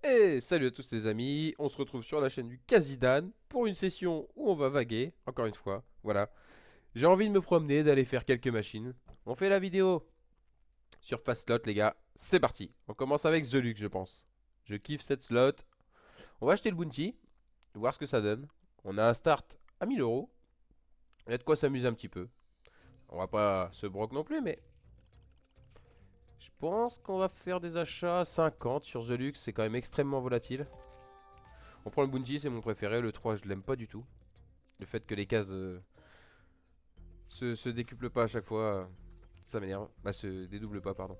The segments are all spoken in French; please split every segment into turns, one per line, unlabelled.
Et salut à tous les amis, on se retrouve sur la chaîne du Kazidan pour une session où on va vaguer, encore une fois, voilà. J'ai envie de me promener, d'aller faire quelques machines. On fait la vidéo sur Fast Slot les gars, c'est parti. On commence avec The Luxe je pense. Je kiffe cette slot. On va acheter le bounty, voir ce que ça donne. On a un start à 1000 euros. Il y a de quoi s'amuser un petit peu. On va pas se broc non plus mais je pense qu'on va faire des achats à 50 sur The Luxe, c'est quand même extrêmement volatile. On prend le bounty, c'est mon préféré, le 3 je l'aime pas du tout. Le fait que les cases se décuplent pas à chaque fois, ça m'énerve. Bah, se dédouble pas, pardon.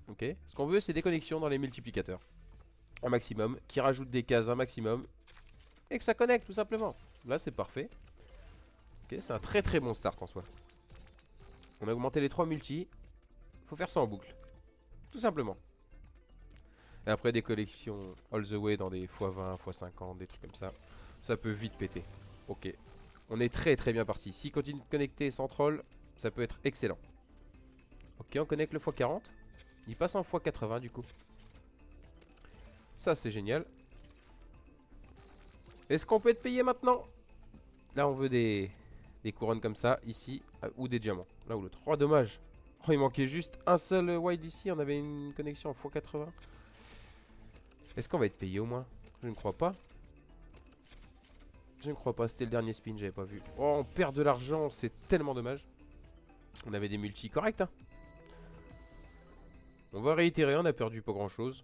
Ok. Ce qu'on veut, c'est des connexions dans les multiplicateurs. Un maximum, qui rajoute des cases un maximum, et que ça connecte tout simplement. Là, c'est parfait. Ok, c'est un très très bon start en soi. On a augmenté les 3 multis. Faut faire ça en boucle. Tout simplement. Et après, des collections all the way dans des x20, x50, des trucs comme ça. Ça peut vite péter. Ok. On est très très bien parti. S'il continue de connecter sans troll, ça peut être excellent. Ok, on connecte le x40. Il passe en x80 du coup. Ça c'est génial. Est-ce qu'on peut être payé maintenant? Là on veut des couronnes comme ça, ici, ou des diamants. Là ou l'autre. Oh dommage. Oh il manquait juste un seul wide ici, on avait une connexion en x80. Est-ce qu'on va être payé au moins? Je ne crois pas. Je ne crois pas, c'était le dernier spin, j'avais pas vu. Oh on perd de l'argent, c'est tellement dommage. On avait des multis corrects hein. On va réitérer, on a perdu pas grand chose.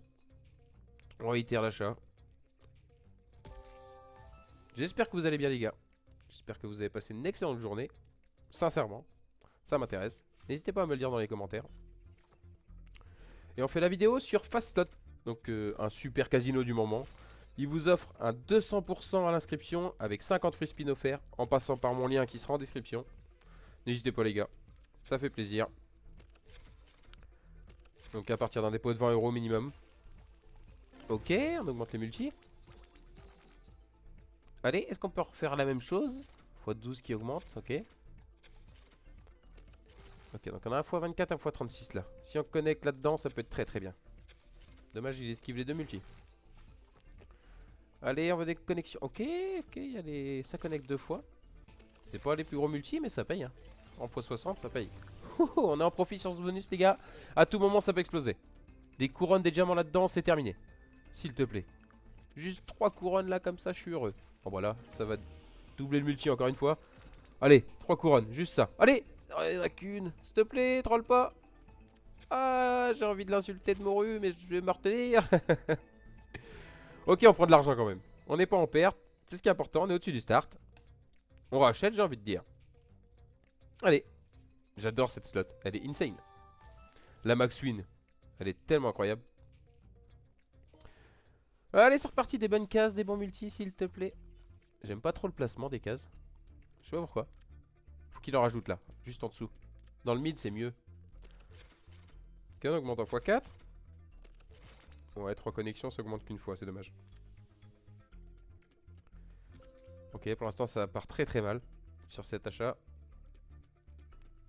On réitère l'achat. J'espère que vous allez bien les gars. J'espère que vous avez passé une excellente journée. Sincèrement, ça m'intéresse. N'hésitez pas à me le dire dans les commentaires. Et on fait la vidéo sur Fastlot. Donc un super casino du moment. Il vous offre un 200% à l'inscription avec 50 free spin offerts en passant par mon lien qui sera en description. N'hésitez pas les gars, ça fait plaisir. Donc à partir d'un dépôt de 20 euros minimum. Ok, on augmente les multis. Allez, est-ce qu'on peut refaire la même chose? x12 qui augmente, ok. Ok, donc on a un x24, un x36 là. Si on connecte là-dedans, ça peut être très très bien. Dommage, il esquive les deux multis. Allez, on veut des connexions. Ok, ok, ça connecte deux fois. C'est pas les plus gros multis, mais ça paye. Hein. En x60, ça paye. On est en profit sur ce bonus, les gars. À tout moment, ça peut exploser. Des couronnes, des diamants là-dedans, c'est terminé. S'il te plaît. Juste 3 couronnes là, comme ça, je suis heureux. Bon, voilà, ça va doubler le multi encore une fois. Allez, 3 couronnes, juste ça. Allez, oh, il n'y en a qu'une. S'il te plaît, troll pas. Ah, j'ai envie de l'insulter de morue, mais je vais me retenir. Ok, on prend de l'argent quand même. On n'est pas en perte. C'est ce qui est important, on est au-dessus du start. On rachète, j'ai envie de dire. Allez, j'adore cette slot. Elle est insane. La max win, elle est tellement incroyable. Allez, c'est reparti. Des bonnes cases, des bons multis, s'il te plaît. J'aime pas trop le placement des cases. Je sais pas pourquoi. Faut qu'il en rajoute là, juste en dessous. Dans le mid, c'est mieux. Ok, on augmente en x4. Ouais, 3 connexions, ça augmente qu'une fois, c'est dommage. Ok, pour l'instant, ça part très très mal sur cet achat.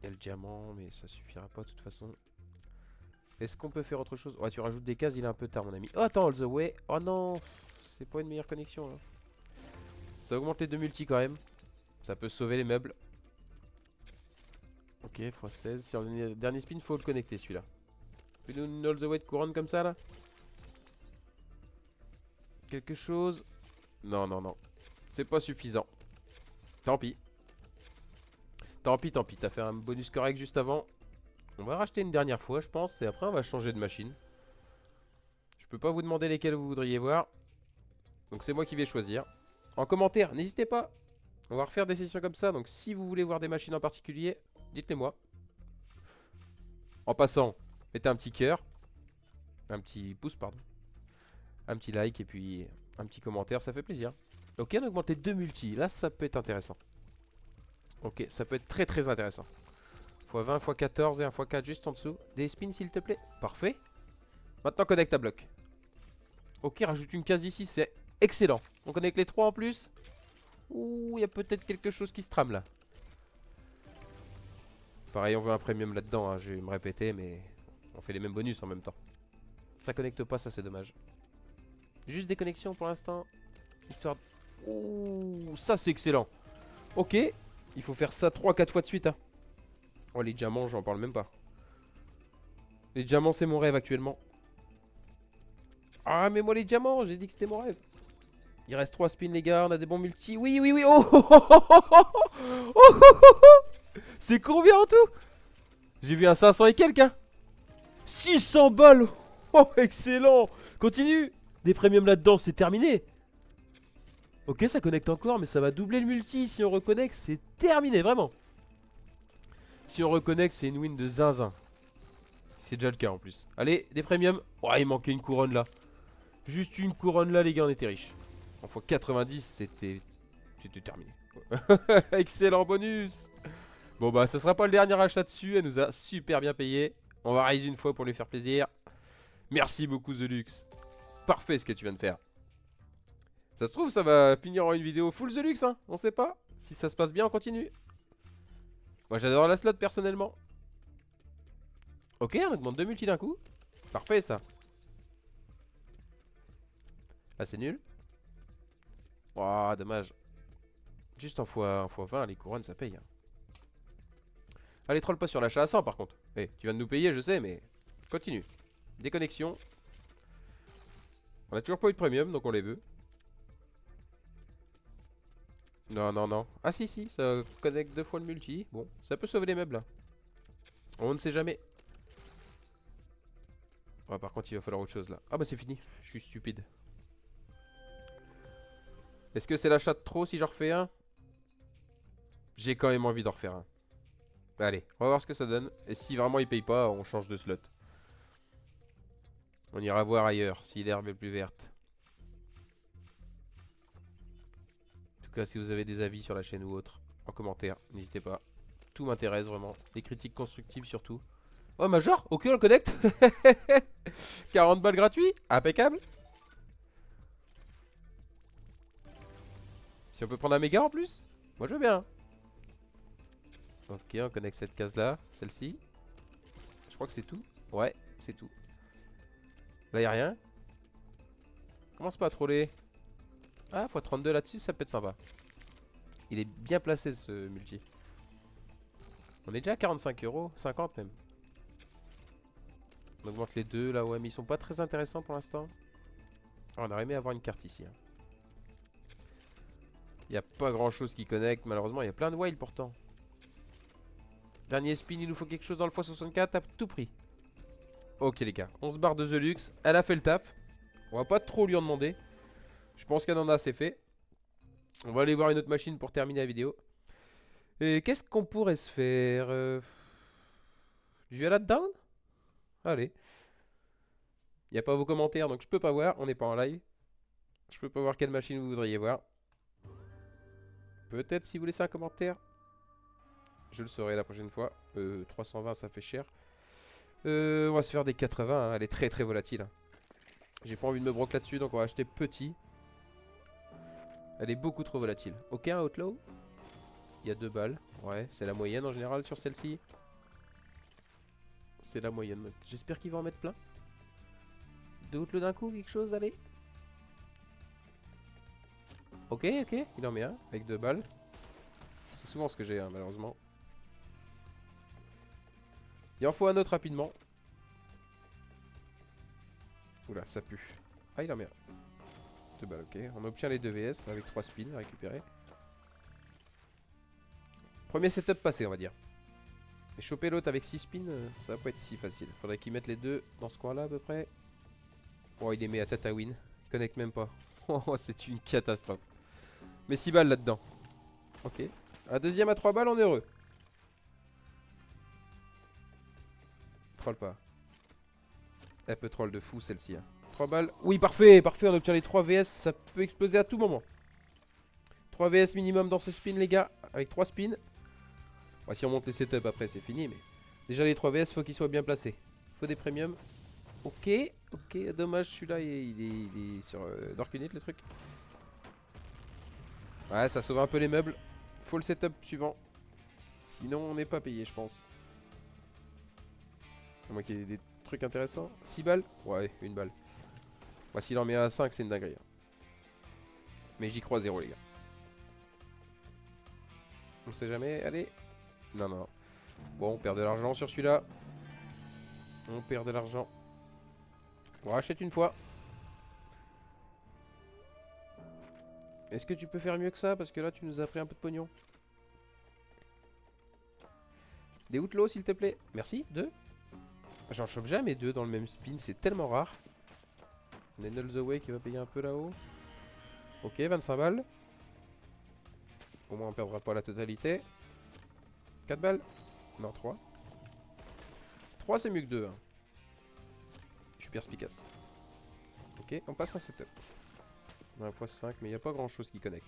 Il y a le diamant, mais ça suffira pas de toute façon. Est-ce qu'on peut faire autre chose? Ouais, tu rajoutes des cases, il est un peu tard, mon ami. Oh, attends, all the way. Oh non, c'est pas une meilleure connexion là. Ça augmente les deux multis quand même. Ça peut sauver les meubles. Ok, x16. Sur le dernier spin, faut le connecter celui-là. Fais-nous une all the way de couronne comme ça là. Quelque chose. Non, non, non. C'est pas suffisant. Tant pis. Tant pis, tant pis. T'as fait un bonus correct juste avant. On va racheter une dernière fois, je pense. Et après, on va changer de machine. Je peux pas vous demander lesquelles vous voudriez voir. Donc c'est moi qui vais choisir. En commentaire, n'hésitez pas. On va refaire des sessions comme ça. Donc si vous voulez voir des machines en particulier, dites-les moi. En passant, mettez un petit cœur. Un petit pouce, pardon. Un petit like et puis un petit commentaire, ça fait plaisir. Ok, on augmente les deux multis. Là, ça peut être intéressant. Ok, ça peut être très très intéressant. x20, x14 et un x4 juste en dessous. Des spins, s'il te plaît. Parfait. Maintenant, connecte à bloc. Ok, rajoute une case ici, c'est excellent. On connecte les trois en plus. Ouh, il y a peut-être quelque chose qui se trame là. Pareil, on veut un premium là-dedans. Hein. Je vais me répéter, mais on fait les mêmes bonus en même temps. Ça connecte pas, ça c'est dommage. Juste des connexions pour l'instant. Histoire de... Oh, ça c'est excellent. Ok, il faut faire ça 3-4 fois de suite. Hein. Oh, les diamants, j'en parle même pas. Les diamants, c'est mon rêve actuellement. Ah, mais moi les diamants, j'ai dit que c'était mon rêve. Il reste 3 spins, les gars. On a des bons multi. Oui, oui, oui. Oh, oh, oh, oh, oh, oh, oh, oh. C'est combien en tout? J'ai vu un 500 et quelques. Hein. 600 balles. Oh, excellent. Continue. Des premiums là-dedans, c'est terminé. Ok, ça connecte encore, mais ça va doubler le multi. Si on reconnecte, c'est terminé, vraiment. Si on reconnecte, c'est une win de zinzin. C'est déjà le cas en plus. Allez, des premiums. Oh, il manquait une couronne là. Juste une couronne là, les gars, on était riches. En fois 90, c'était terminé. Excellent bonus. Bon bah, ce sera pas le dernier achat dessus. Elle nous a super bien payé. On va raise une fois pour lui faire plaisir. Merci beaucoup The Lux. Parfait ce que tu viens de faire. Ça se trouve, ça va finir en une vidéo full The Lux, hein. On sait pas. Si ça se passe bien, on continue. Moi, j'adore la slot personnellement. Ok, on augmente 2 multi d'un coup. Parfait ça. Ah, c'est nul. Oh, dommage. Juste en fois 20, les couronnes, ça paye. Hein. Allez, troll pas sur l'achat à 100 par contre. Eh, tu viens de nous payer, je sais, mais continue. Déconnexion. On a toujours pas eu de premium, donc on les veut. Non, non, non. Ah si, si, ça connecte 2 fois le multi. Bon, ça peut sauver les meubles. Là. On ne sait jamais. Oh, par contre, il va falloir autre chose là. Ah bah c'est fini, je suis stupide. Est-ce que c'est l'achat de trop si j'en refais un? J'ai quand même envie d'en refaire un. Allez, on va voir ce que ça donne. Et si vraiment il paye pas, on change de slot. On ira voir ailleurs si l'herbe est plus verte. En tout cas, si vous avez des avis sur la chaîne ou autre, en commentaire, n'hésitez pas. Tout m'intéresse vraiment. Les critiques constructives surtout. Oh, Major, ok, on le connecte. 40 balles gratuits, impeccable. Si on peut prendre un méga en plus, moi je veux bien. Ok, on connecte cette case là, celle-ci. Je crois que c'est tout. Ouais, c'est tout. Là, y'a rien. Commence pas à troller. Ah, x32 là-dessus, ça peut être sympa. Il est bien placé ce multi. On est déjà à 45 euros, 50 même. On augmente les deux là, ouais, mais ils sont pas très intéressants pour l'instant. Ah, on aurait aimé avoir une carte ici. Hein. Il n'y a pas grand chose qui connecte, malheureusement, il y a plein de wild pourtant. Dernier spin, il nous faut quelque chose dans le x64 à tout prix. Ok les gars, on se barre de The Lux, elle a fait le taf. On va pas trop lui en demander. Je pense qu'elle en a assez fait. On va aller voir une autre machine pour terminer la vidéo. Et qu'est-ce qu'on pourrait se faire Du Alad Down. Allez. Il n'y a pas vos commentaires, donc je peux pas voir. On n'est pas en live. Je peux pas voir quelle machine vous voudriez voir. Peut-être si vous laissez un commentaire. Je le saurai la prochaine fois. 320, ça fait cher. On va se faire des 80. Hein. Elle est très très volatile. J'ai pas envie de me broc là-dessus, donc on va acheter petit. Elle est beaucoup trop volatile. Ok, un outlaw. Il y a 2 balles. Ouais, c'est la moyenne en général sur celle-ci. C'est la moyenne. J'espère qu'il va en mettre plein. 2 outlaws d'un coup, quelque chose, allez. Ok, ok, il en met un avec 2 balles. C'est souvent ce que j'ai, hein, malheureusement. Il en faut un autre rapidement. Oula, ça pue. Ah, il en met un. 2 balles, ok. On obtient les 2 VS avec 3 spins à récupérer. Premier setup passé, on va dire. Et choper l'autre avec 6 spins, ça va pas être si facile. Faudrait qu'ils mettent les deux dans ce coin-là à peu près. Oh, il les met à tête à win. Il connecte même pas. Oh, c'est une catastrophe. Mais 6 balles là-dedans. Ok. Un deuxième à 3 balles, on est heureux. Troll pas. Elle peut troll de fou celle-ci. Hein. 3 balles. Oui, parfait, parfait. On obtient les 3 VS. Ça peut exploser à tout moment. 3 VS minimum dans ce spin, les gars. Avec 3 spins. Bon, si on monte les setups après, c'est fini. Mais déjà, les 3 VS, faut qu'ils soient bien placés. Faut des premiums. Ok, ok. Dommage, celui-là, il est sur Dark Unit, le truc. Ouais, ça sauve un peu les meubles. Faut le setup suivant. Sinon, on n'est pas payé, je pense. À moins qu'il y ait des trucs intéressants. 6 balles. Ouais, 1 balle. Bah, s'il en met à 5, c'est une dinguerie. Mais j'y crois 0, les gars. On sait jamais. Allez. Non, non. Bon, on perd de l'argent sur celui-là. On perd de l'argent. On rachète une fois. Est-ce que tu peux faire mieux que ça? Parce que là, tu nous as pris un peu de pognon. Des outlaws, s'il te plaît. Merci. 2. J'en chope jamais 2 dans le même spin. C'est tellement rare. On a Null the Way qui va payer un peu là-haut. Ok, 25 balles. Au moins, on perdra pas la totalité. 4 balles. Non, 3. 3, c'est mieux que 2. Hein. Je suis perspicace. Ok, on passe un setup. On a un x5, mais il n'y a pas grand chose qui connecte.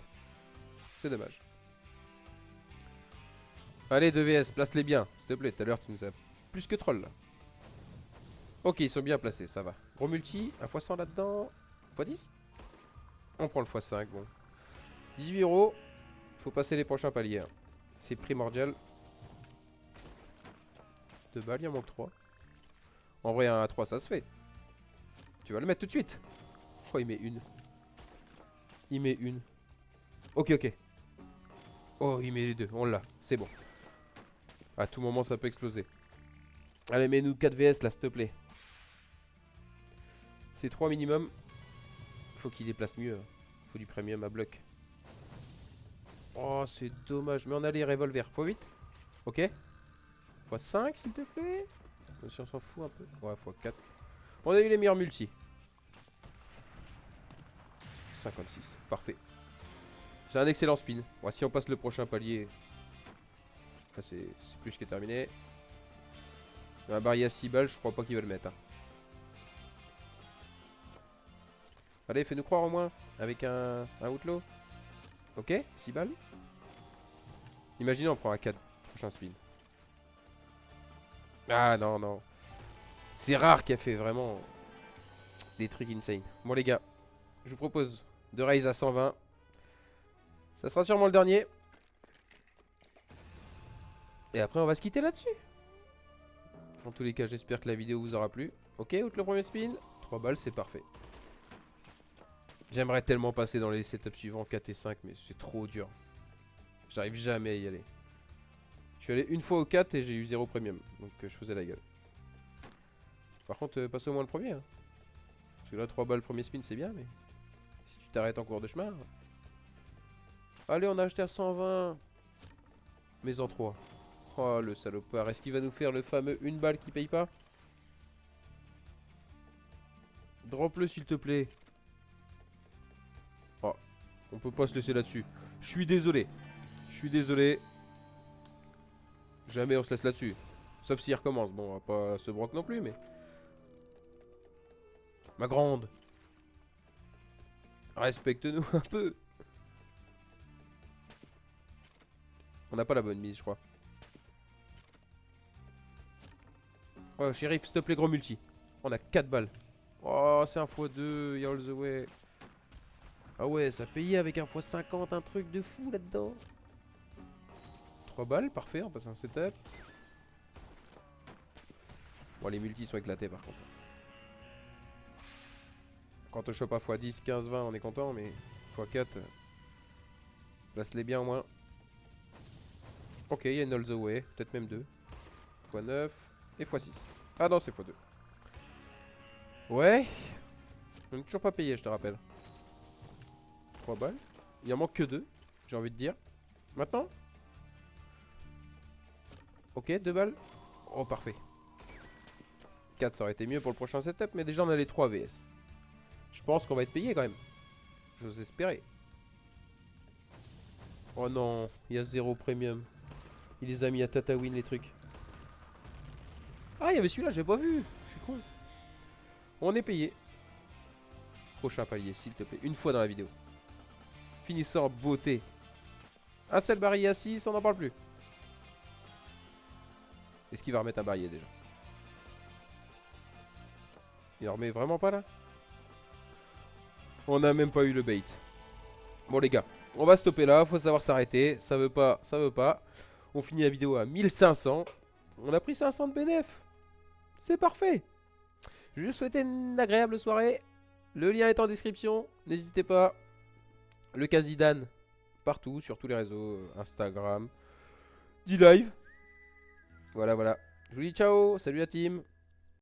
C'est dommage. Allez, 2 VS, place-les bien, s'il te plaît. Tout à l'heure, tu nous as plus que troll là. Ok, ils sont bien placés, ça va. Gros multi, un x100 là-dedans. x10. On prend le x5, bon. 18 €. Faut passer les prochains paliers. Hein. C'est primordial. 2 balles, il en manque 3. En vrai, un A3, ça se fait. Tu vas le mettre tout de suite. Oh, il met une. Il met une. Ok, ok. Oh, il met les deux. On l'a. C'est bon. À tout moment, ça peut exploser. Allez, mets-nous 4 VS là, s'il te plaît. C'est 3 minimum. Faut qu'il déplace mieux. Faut du premium à bloc. Oh, c'est dommage. Mais on a les revolvers. x8. Ok. x5, s'il te plaît. Si on s'en fout un peu. Ouais, x4. On a eu les meilleurs multis. 56. Parfait. C'est un excellent spin. Bon, si on passe le prochain palier. Là, c'est plus que terminé. Un baril à 6 balles, je crois pas qu'il va le mettre. Hein. Allez, fais-nous croire au moins. Avec un outlaw. Ok, 6 balles. Imaginez, on prend un 4. Prochain spin. Ah non, non. C'est rare qu'il a fait vraiment des trucs insane. Bon, les gars, je vous propose de raise à 120. Ça sera sûrement le dernier. Et après, on va se quitter là-dessus. En tous les cas, j'espère que la vidéo vous aura plu. Ok, out le premier spin. 3 balles, c'est parfait. J'aimerais tellement passer dans les setups suivants 4 et 5, mais c'est trop dur. J'arrive jamais à y aller. Je suis allé une fois au 4 et j'ai eu 0 premium. Donc je faisais la gueule. Par contre, passe au moins le premier. Hein. Parce que là, 3 balles premier spin, c'est bien, mais si tu t'arrêtes en cours de chemin. Allez, on a acheté à 120. Mais en 3. Oh, le salopard. Est-ce qu'il va nous faire le fameux 1 balle qui paye pas? Drop-le, s'il te plaît. Oh, on peut pas se laisser là-dessus. Je suis désolé. Je suis désolé. Jamais on se laisse là-dessus. Sauf s'il recommence. Bon, on va pas se broc non plus, mais... Ma grande. Respecte-nous un peu. On n'a pas la bonne mise, je crois. Oh, shérif, s'il te plaît, gros multi. On a 4 balles. Oh, c'est un x2, y all the way. Ah ouais, ça payait avec un x50, un truc de fou là-dedans. 3 balles, parfait, on passe un setup. Bon, les multis sont éclatés par contre. Quand on chope à x10, 15, 20, on est content, mais x4, place-les bien au moins. Ok, il y a une all the way, peut-être même 2. x9 et x6. Ah non, c'est x2. Ouais. On n'est toujours pas payé, je te rappelle. 3 balles. Il en manque que 2, j'ai envie de dire. Maintenant. Ok, 2 balles. Oh, parfait. 4, ça aurait été mieux pour le prochain setup, mais déjà on a les 3 VS. Je pense qu'on va être payé quand même. J'ose espérer. Oh non, il y a 0 premium. Il les a mis à Tatawin les trucs. Ah, il y avait celui-là, j'ai pas vu. Je suis con. On est payé. Prochain palier, s'il te plaît. Une fois dans la vidéo. Finissant en beauté. Un seul barillet à 6, on n'en parle plus. Est-ce qu'il va remettre un barillet déjà? Il en remet vraiment pas là? On n'a même pas eu le bait. Bon les gars, on va stopper là, faut savoir s'arrêter. Ça veut pas, ça veut pas. On finit la vidéo à 1500. On a pris 500 de bénéf. C'est parfait. Je vais vous souhaiter une agréable soirée. Le lien est en description. N'hésitez pas. Le cas Zidane. Partout, sur tous les réseaux. Instagram. D-Live. Voilà, voilà. Je vous dis ciao. Salut la team.